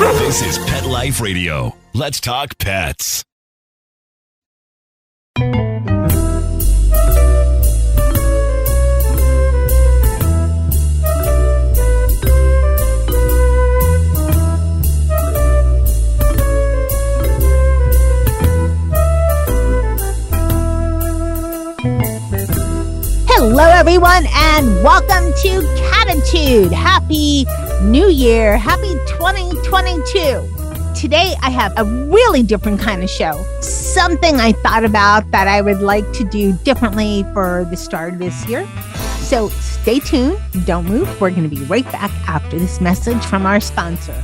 This is Pet Life Radio. Let's talk pets. Hello, everyone, and welcome to Cattitude. Happy New Year. Happy 2022. Today, I have a really different kind of show. Something I thought about that I would like to do differently for the start of this year. So stay tuned. Don't move. We're going to be right back after this message from our sponsor.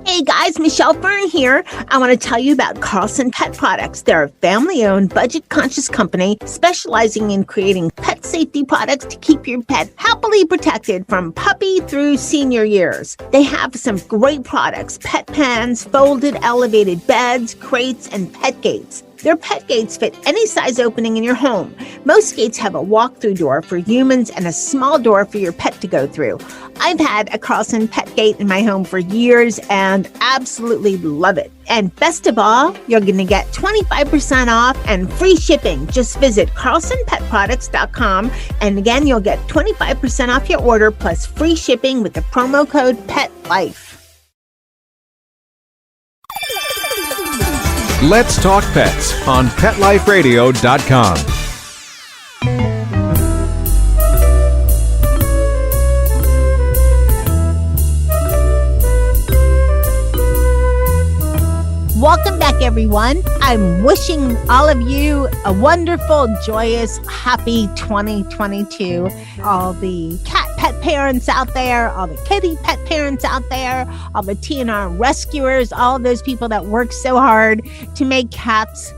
Hey guys, Michelle Fern here. I want to tell you about Carlson Pet Products. They're a family-owned, budget-conscious company specializing in creating pet safety products to keep your pet happily protected from puppy through senior years. They have some great products: pet pens, folded elevated beds, crates, and pet gates. Their pet gates fit any size opening in your home. Most gates have a walk-through door for humans and a small door for your pet to go through. I've had a Carlson pet gate in my home for years and absolutely love it. And best of all, you're going to get 25% off and free shipping. Just visit carlsonpetproducts.com. And again, you'll get 25% off your order plus free shipping with the promo code PETLIFE. Let's Talk Pets on PetLifeRadio.com. Welcome back, everyone. I'm wishing all of you a wonderful, joyous, happy 2022. All the cat pet parents out there, all the kitty pet parents out there, all the TNR rescuers, all those people that work so hard to make cats,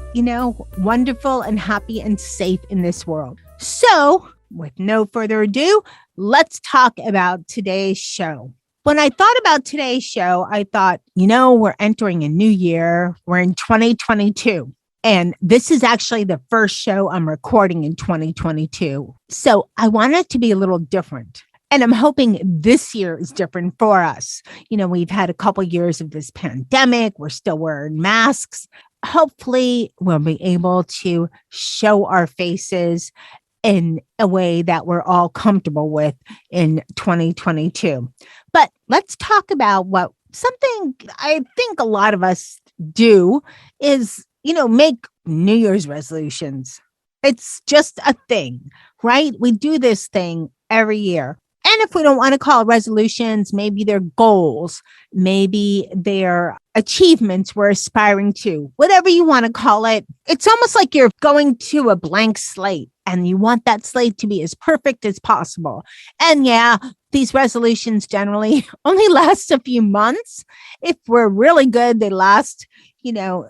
wonderful and happy and safe in this world. So, with no further ado, let's talk about today's show. When I thought about today's show, I thought, we're entering a new year. We're in 2022. And this is actually the first show I'm recording in 2022. So I want it to be a little different. And I'm hoping this year is different for us. We've had a couple years of this pandemic. We're still wearing masks. Hopefully, we'll be able to show our faces in a way that we're all comfortable with in 2022. But let's talk about something I think a lot of us do is, make New Year's resolutions. It's just a thing, right? We do this thing every year. And if we don't want to call it resolutions, maybe they're goals, maybe they're achievements we're aspiring to, whatever you want to call it. It's almost like you're going to a blank slate and you want that slate to be as perfect as possible. And yeah, these resolutions generally only last a few months. If we're really good, they last,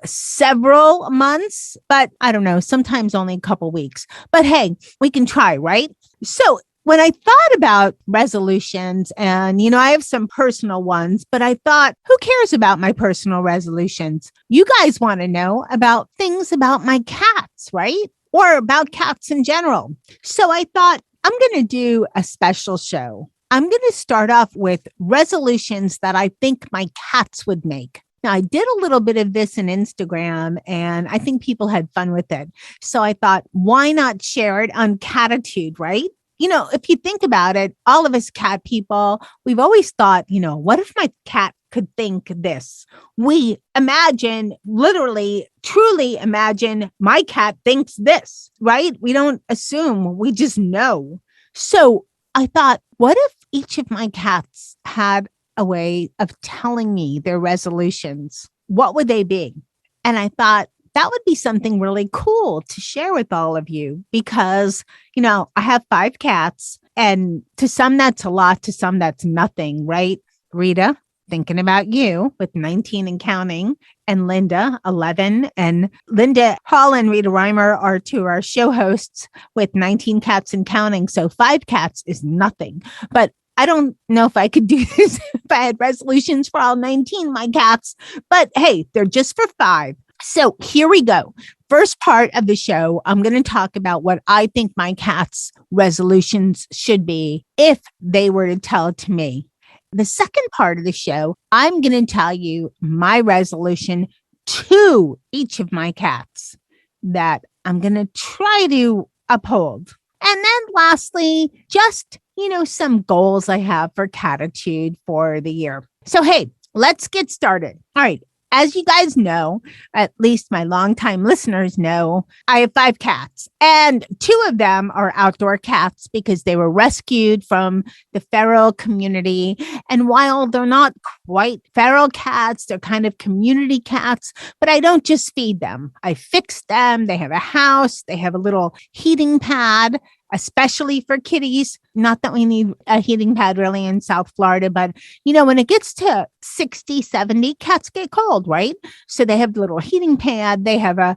several months, but I don't know, sometimes only a couple weeks. But hey, we can try, right? So when I thought about resolutions, and, I have some personal ones, but I thought, who cares about my personal resolutions? You guys want to know about things about my cats, right? Or about cats in general. So I thought, I'm going to do a special show. I'm going to start off with resolutions that I think my cats would make. Now, I did a little bit of this in Instagram, and I think people had fun with it. So I thought, why not share it on Cattitude, right? If you think about it, all of us cat people, we've always thought, what if my cat could think this? We imagine, literally, truly imagine my cat thinks this, right? We don't assume, we just know. So I thought, what if each of my cats had a way of telling me their resolutions? What would they be? And I thought, that would be something really cool to share with all of you because, I have 5 cats, and to some that's a lot, to some that's nothing, right? Rita, thinking about you with 19 and counting, and Linda, 11. And Linda Hall and Rita Reimer are 2 of our show hosts with 19 cats and counting. So 5 cats is nothing. But I don't know if I could do this if I had resolutions for all 19 of my cats. But hey, they're just for 5. So here we go. First part of the show, I'm going to talk about what I think my cats' resolutions should be if they were to tell it to me. The second part of the show, I'm going to tell you my resolution to each of my cats that I'm going to try to uphold. And then lastly, just, some goals I have for Cattitude for the year. So, hey, let's get started. All right. As you guys know, at least my longtime listeners know, I have 5 cats, and 2 of them are outdoor cats because they were rescued from the feral community. And while they're not quite feral cats, they're kind of community cats, but I don't just feed them. I fix them. They have a house. They have a little heating pad, especially for kitties. Not that we need a heating pad really in South Florida, but when it gets to 60, 70, cats get cold, right? So they have the little heating pad. They have a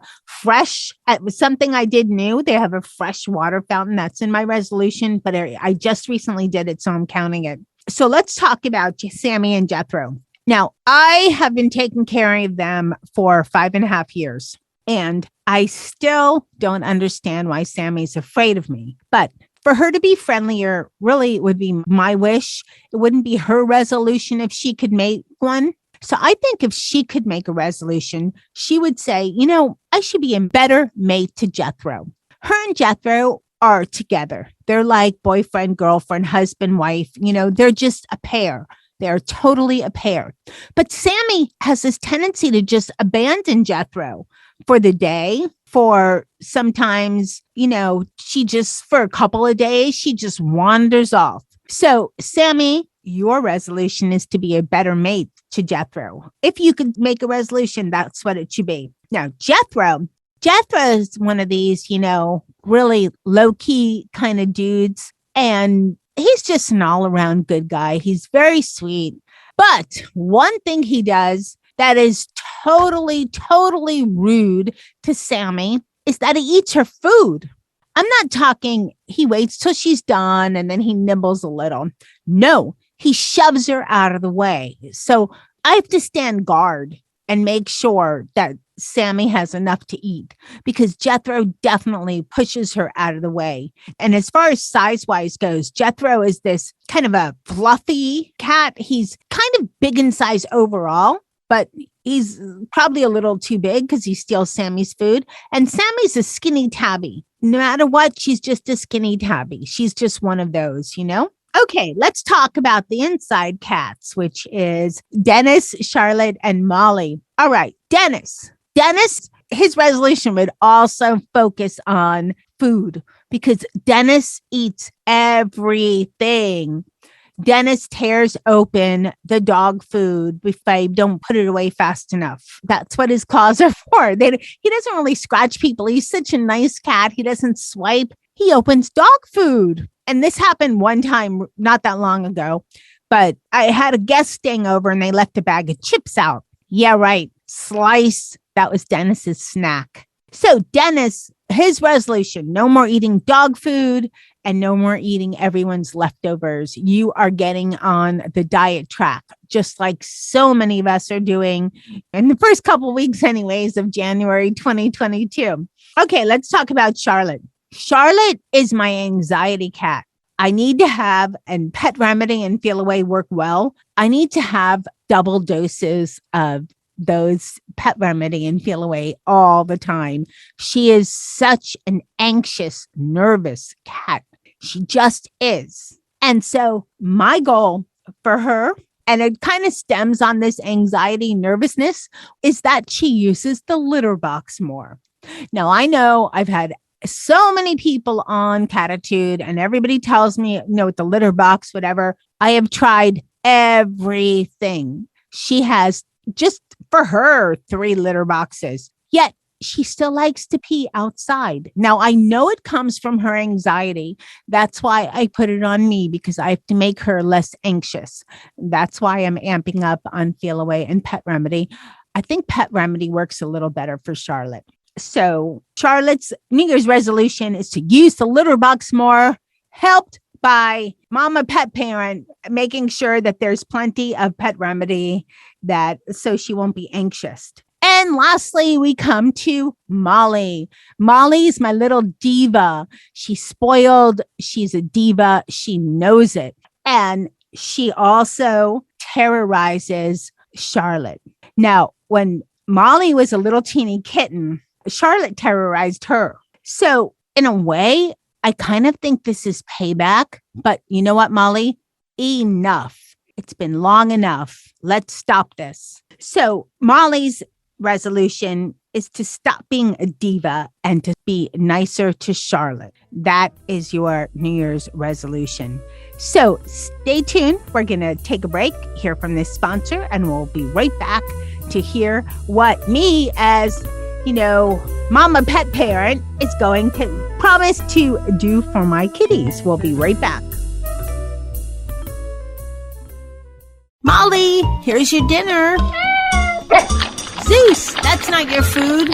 something I did new. They have a fresh water fountain. That's in my resolution, but I just recently did it, so I'm counting it. So let's talk about Sammy and Jethro. Now, I have been taking care of them for 5.5 years. And I still don't understand why Sammy's afraid of me. But for her to be friendlier really would be my wish. It wouldn't be her resolution if she could make one. So I think if she could make a resolution, she would say, I should be a better mate to Jethro. Her and Jethro are together. They're like boyfriend, girlfriend, husband, wife. They're just a pair. They're totally a pair. But Sammy has this tendency to just abandon Jethro for the day, for sometimes, she just, for a couple of days, she just wanders off. So Sammy, your resolution is to be a better mate to Jethro. If you could make a resolution, that's what it should be. Now, Jethro is one of these, really low-key kind of dudes. And he's just an all-around good guy. He's very sweet. But one thing he does that is totally, totally rude to Sammy is that he eats her food. I'm not talking he waits till she's done and then he nibbles a little. No, he shoves her out of the way. So I have to stand guard and make sure that Sammy has enough to eat because Jethro definitely pushes her out of the way. And as far as size-wise goes, Jethro is this kind of a fluffy cat. He's kind of big in size overall, but he's probably a little too big because he steals Sammy's food. And Sammy's a skinny tabby. No matter what, she's just a skinny tabby. She's just one of those, Okay, let's talk about the inside cats, which is Dennis, Charlotte, and Molly. All right, Dennis, his resolution would also focus on food because Dennis eats everything. Dennis tears open the dog food if I don't put it away fast enough. That's what his claws are for. He doesn't really scratch people. He's such a nice cat. He doesn't swipe. He opens dog food. And this happened one time, not that long ago, but I had a guest staying over and they left a bag of chips out. Yeah, right. Slice. That was Dennis's snack. So Dennis, his resolution, no more eating dog food and no more eating everyone's leftovers. You are getting on the diet track, just like so many of us are doing in the first couple of weeks anyways of January 2022. Okay, let's talk about Charlotte. Charlotte is my anxiety cat. I need to have, and Pet Remedy and Feel Away work well. I need to have double doses of those Pet Remedy and Feel Away all the time. She is such an anxious, nervous cat. She just is. And so my goal for her, and it kind of stems on this anxiety, nervousness, is that she uses the litter box more. Now, I know I've had so many people on Cattitude and everybody tells me, with the litter box, whatever. I have tried everything. She has just for her 3 litter boxes, yet she still likes to pee outside. Now, I know it comes from her anxiety. That's why I put it on me because I have to make her less anxious. That's why I'm amping up on Feel Away and Pet Remedy. I think Pet Remedy works a little better for Charlotte. So Charlotte's New Year's resolution is to use the litter box more, helped by Mama Pet Parent, making sure that there's plenty of Pet Remedy so she won't be anxious. And lastly, we come to Molly. Molly's my little diva. She's spoiled. She's a diva. She knows it. And she also terrorizes Charlotte. Now, when Molly was a little teeny kitten, Charlotte terrorized her. So in a way, I kind of think this is payback. But you know what, Molly? Enough. It's been long enough. Let's stop this. So Molly's resolution is to stop being a diva and to be nicer to Charlotte. That is your New Year's resolution. So stay tuned. We're going to take a break, hear from this sponsor, and we'll be right back to hear what me as, mama pet parent is going to promise to do for my kitties. We'll be right back. Molly, here's your dinner. Zeus, that's not your food.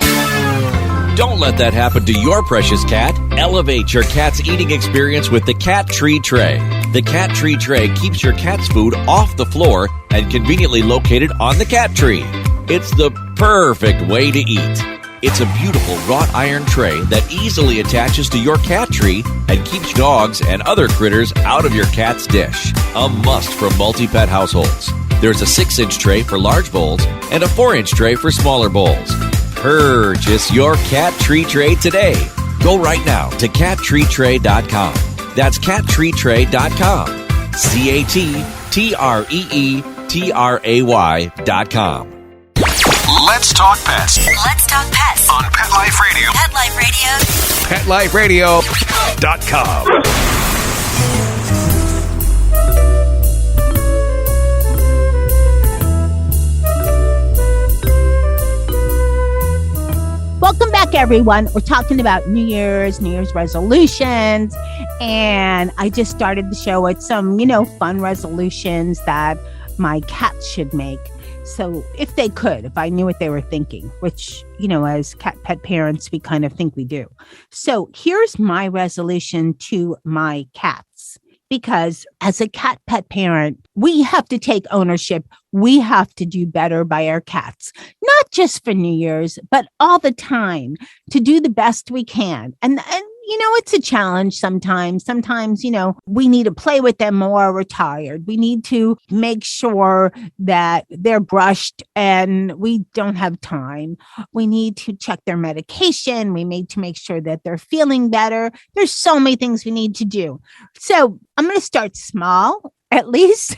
Don't let that happen to your precious cat. Elevate your cat's eating experience with the Cat Tree Tray. The Cat Tree Tray keeps your cat's food off the floor and conveniently located on the cat tree. It's the perfect way to eat. It's a beautiful wrought iron tray that easily attaches to your cat tree and keeps dogs and other critters out of your cat's dish. A must for multi-pet households. There's a 6-inch tray for large bowls and a 4-inch tray for smaller bowls. Purchase your Cat Tree Tray today. Go right now to cattreetray.com. That's cattreetray.com. CATTREETRAY.com. Let's talk pets Let's talk pets on Pet Life Radio. Pet Life Radio. PetLifeRadio.com. Welcome back, everyone. We're talking about New Year's resolutions. And I just started the show with some, fun resolutions that my cats should make. So if they could, if I knew what they were thinking, which, as cat pet parents, we kind of think we do. So here's my resolution to my cats. Because as a cat pet parent, we have to take ownership. We have to do better by our cats, not just for New Year's, but all the time to do the best we can. And it's a challenge sometimes. Sometimes, we need to play with them more. We're tired. We need to make sure that they're brushed and we don't have time. We need to check their medication. We need to make sure that they're feeling better. There's so many things we need to do. So I'm going to start small, at least,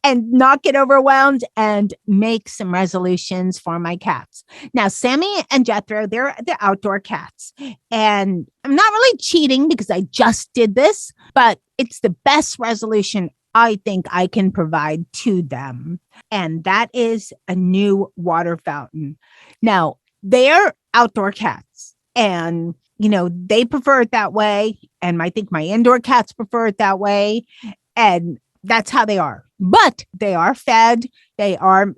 and not get overwhelmed and make some resolutions for my cats. Now, Sammy and Jethro, they're outdoor cats. And I'm not really cheating because I just did this, but it's the best resolution I think I can provide to them. And that is a new water fountain. Now, they're outdoor cats and they prefer it that way. And I think my indoor cats prefer it that way. And that's how they are. But they are fed. They are,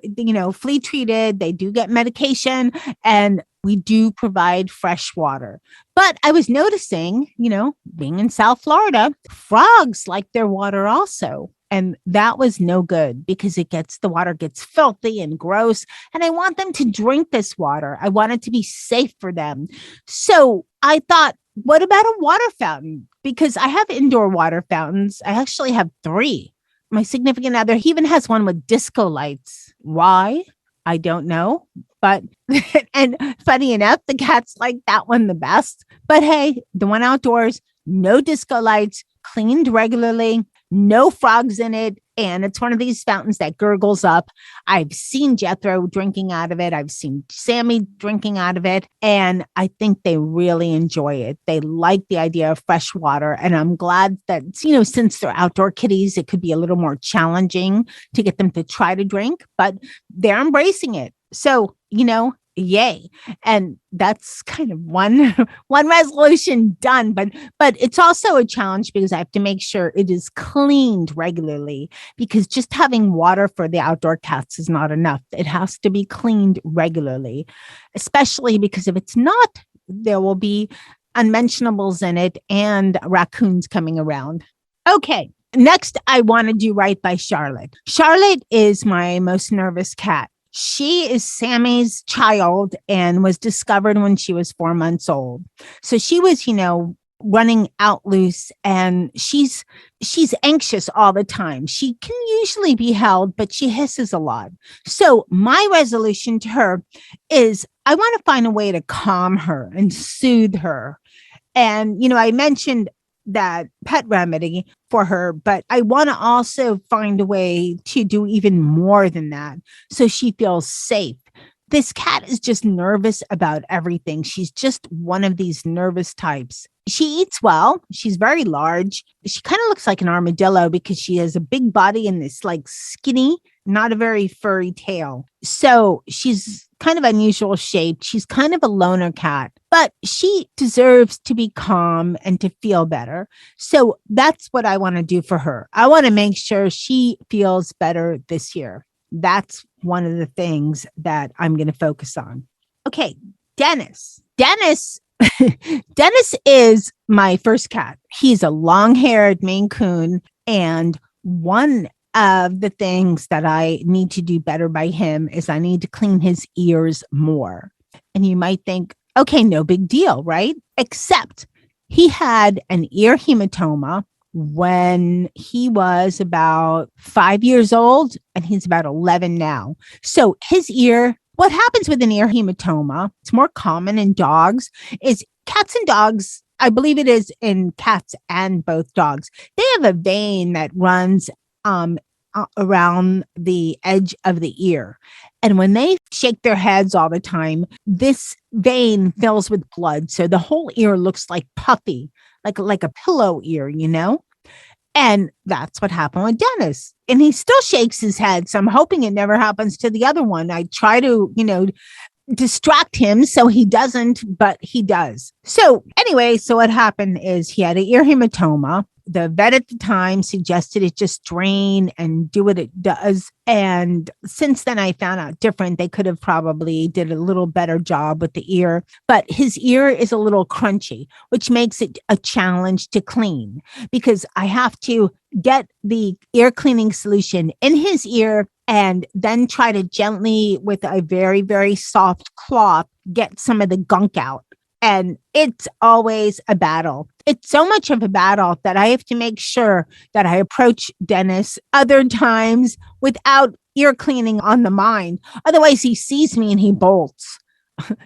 flea treated. They do get medication and we do provide fresh water. But I was noticing, being in South Florida, frogs like their water also. And that was no good because the water gets filthy and gross. And I want them to drink this water. I want it to be safe for them. So I thought, what about a water fountain? Because I have indoor water fountains. I actually have 3. My significant other, he even has one with disco lights. Why? I don't know. But, and funny enough, the cats like that one the best. But hey, the one outdoors, no disco lights, cleaned regularly, no frogs in it. And it's one of these fountains that gurgles up. I've seen Jethro drinking out of it. I've seen Sammy drinking out of it. And I think they really enjoy it. They like the idea of fresh water. And I'm glad that, since they're outdoor kitties, it could be a little more challenging to get them to try to drink, but they're embracing it. So, yay. And that's kind of one resolution done. But it's also a challenge because I have to make sure it is cleaned regularly, because just having water for the outdoor cats is not enough. It has to be cleaned regularly, especially because if it's not, there will be unmentionables in it and raccoons coming around. Okay. Next, I want to do right by Charlotte. Charlotte is my most nervous cat. She is Sammy's child and was discovered when she was 4 months old. So she was, running out loose, and she's anxious all the time. She can usually be held, but she hisses a lot. So my resolution to her is I want to find a way to calm her and soothe her. And, I mentioned that pet remedy for her, but I want to also find a way to do even more than that so she feels safe. This cat is just nervous about everything. She's just one of these nervous types. She eats well. She's very large. She kind of looks like an armadillo because she has a big body and this like skinny, not a very furry tail. So she's kind of unusual shaped. She's kind of a loner cat, but she deserves to be calm and to feel better. So that's what I want to do for her. I want to make sure she feels better this year. That's one of the things that I'm going to focus on. Okay, Dennis. Dennis is my first cat. He's a long-haired Maine Coon, and one of the things that I need to do better by him is I need to clean his ears more. And you might think, okay, no big deal, right? Except he had an ear hematoma when he was about 5 years old, and he's about 11 now. So his ear, what happens with an ear hematoma, it's more common in dogs, is cats and dogs, I believe it is in cats and both dogs, they have a vein that runs around the edge of the ear. And when they shake their heads all the time, this vein fills with blood. So the whole ear looks like puffy, like a pillow ear, And that's what happened with Dennis. And he still shakes his head. So I'm hoping it never happens to the other one. I try to, distract him so he doesn't, but he does. So anyway, so what happened is he had an ear hematoma. The vet at the time suggested it just drain and do what it does. And since then I found out different. They could have probably did a little better job with the ear, but his ear is a little crunchy, which makes it a challenge to clean because I have to get the ear cleaning solution in his ear and then try to gently, with a very, very soft cloth, get some of the gunk out. And it's always a battle. It's so much of a battle that I have to make sure that I approach Dennis other times without ear cleaning on the mind. Otherwise, he sees me and he bolts.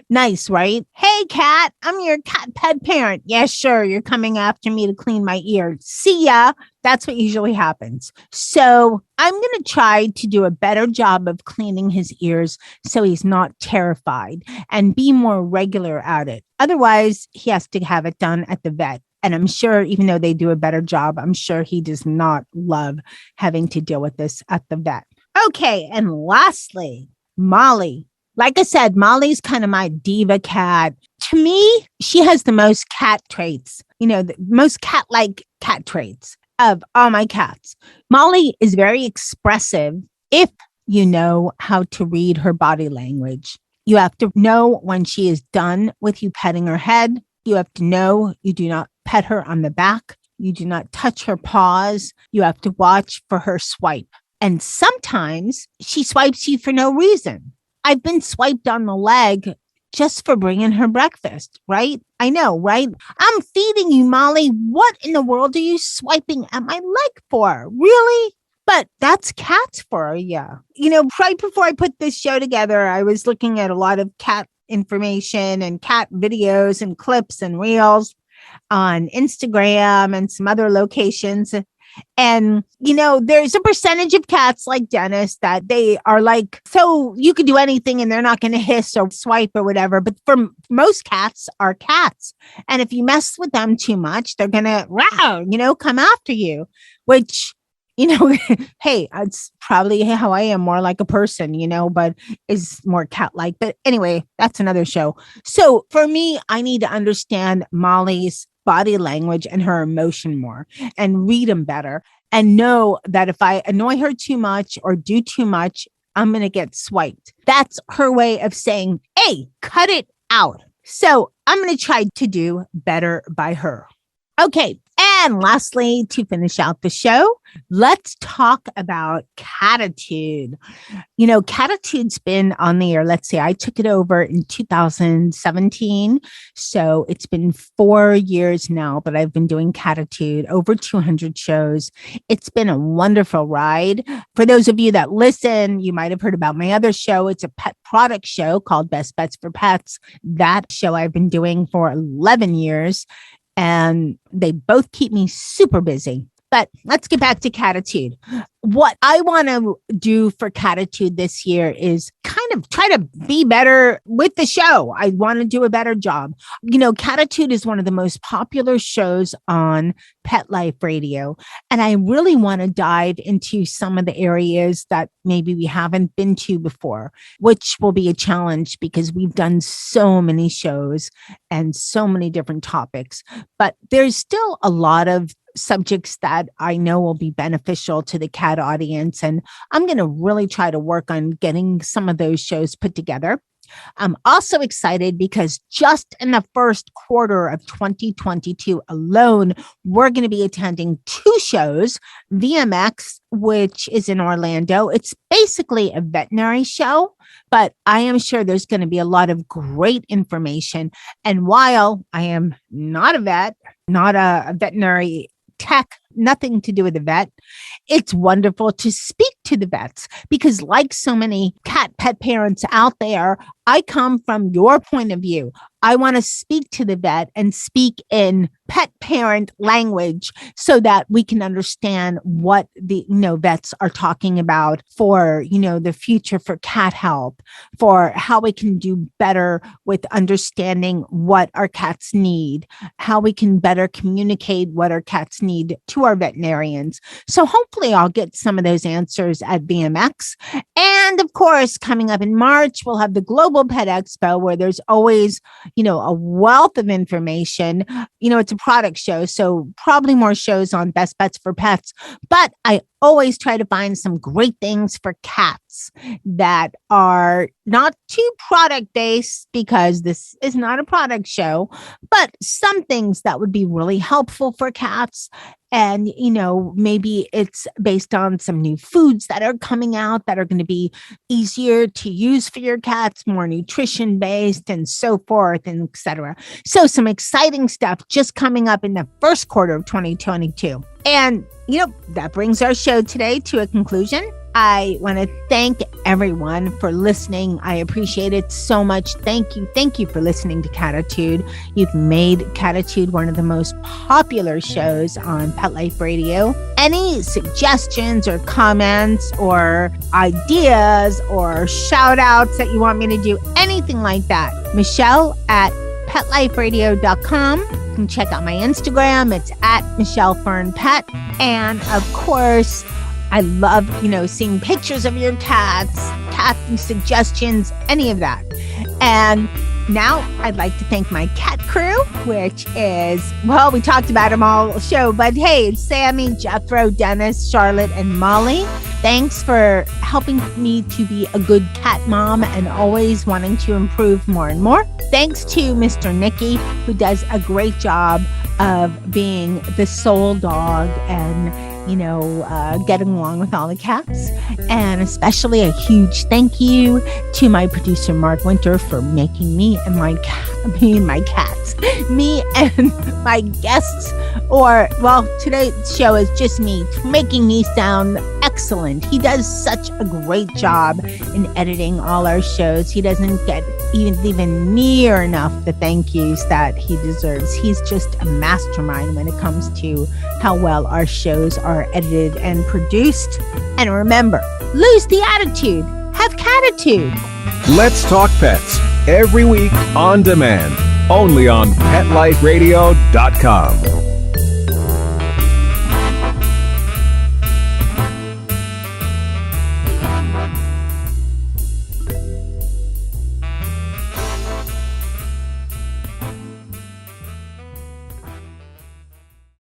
Nice, right? Hey, cat, I'm your cat pet parent. Yeah, sure. You're coming after me to clean my ear. See ya. That's what usually happens. So I'm going to try to do a better job of cleaning his ears so he's not terrified and be more regular at it. Otherwise, he has to have it done at the vet. And I'm sure, even though they do a better job, I'm sure he does not love having to deal with this at the vet. Okay. And lastly, Molly. Like I said, Molly's kind of my diva cat. To me, she has the most cat traits, the most cat-like cat traits of all my cats. Molly is very expressive if you know how to read her body language. You have to know when she is done with you petting her head. You have to know you do not pet her on the back. You do not touch her paws. You have to watch for her swipe. And sometimes she swipes you for no reason. I've been swiped on the leg just for bringing her breakfast, right? I know, right? I'm feeding you, Molly. What in the world are you swiping at my leg for? Really? But that's cats for you. Right before I put this show together, I was looking at a lot of cat information and cat videos and clips and reels on Instagram and some other locations. And, there's a percentage of cats like Dennis that they are like, so you could do anything and they're not going to hiss or swipe or whatever. But for most cats are cats. And if you mess with them too much, they're going to, come after you, which, hey, it's probably how I am, more like a person, but is more cat-like. But anyway, that's another show. So for me, I need to understand Molly's body language and her emotion more and read them better and know that if I annoy her too much or do too much, I'm going to get swiped. That's her way of saying, hey, cut it out. So I'm going to try to do better by her. Okay. And lastly, to finish out the show, let's talk about Cattitude. You know, Cattitude's been on the air. Let's see, I took it over in 2017. So it's been 4 years now that I've been doing Cattitude, over 200 shows. It's been a wonderful ride. For those of you that listen, you might have heard about my other show. It's a pet product show called Best Bets for Pets. That show I've been doing for 11 years. And they both keep me super busy. But let's get back to Cattitude. What I want to do for Cattitude this year is kind of try to be better with the show. I want to do a better job. You know, Cattitude is one of the most popular shows on Pet Life Radio. And I really want to dive into some of the areas that maybe we haven't been to before, which will be a challenge because we've done so many shows and so many different topics. But there's still a lot of subjects that I know will be beneficial to the cat audience. And I'm going to really try to work on getting some of those shows put together. I'm also excited because just in the first quarter of 2022 alone, we're going to be attending 2 shows. VMX, which is in Orlando. It's basically a veterinary show, but I am sure there's going to be a lot of great information. And while I am not a vet, not a veterinary tech, nothing to do with the vet, it's wonderful to speak to the vets because like so many cat pet parents out there, I come from your point of view. I want to speak to the vet and speak in pet parent language so that we can understand what the vets are talking about for the future for cat health, for how we can do better with understanding what our cats need, how we can better communicate what our cats need to our veterinarians. So hopefully I'll get some of those answers at VMX. And of course, coming up in March, we'll have the Global Pet Expo where there's always a wealth of information. It's a product show, so probably more shows on Best Bets for Pets. But I always try to find some great things for cats that are not too product based because this is not a product show, but some things that would be really helpful for cats. And, maybe it's based on some new foods that are coming out that are going to be easier to use for your cats, more nutrition based and so forth, and etc. So some exciting stuff just coming up in the first quarter of 2022. And, that brings our show today to a conclusion. I want to thank everyone for listening. I appreciate it so much. Thank you. Thank you for listening to Cattitude. You've made Cattitude one of the most popular shows on Pet Life Radio. Any suggestions or comments or ideas or shout outs that you want me to do, anything like that, Michelle at PetLifeRadio.com. You can check out my Instagram. It's at Michelle Fern Pet. And of course, I love, seeing pictures of your cats, cat suggestions, any of that. And now I'd like to thank my cat crew, which is, we talked about them all show, but hey, it's Sammy, Jethro, Dennis, Charlotte, and Molly. Thanks for helping me to be a good cat mom and always wanting to improve more and more. Thanks to Mr. Nicky, who does a great job of being the sole dog and getting along with all the cats. And especially a huge thank you to my producer, Mark Winter, for making me and my cats, me and my guests, today's show is just me, making me sound excellent. He does such a great job in editing all our shows. He doesn't get even near enough the thank yous that he deserves. He's just a mastermind when it comes to how well our shows are edited and produced. And remember, lose the attitude, have Cattitude. Let's Talk Pets, every week on demand, only on PetLifeRadio.com.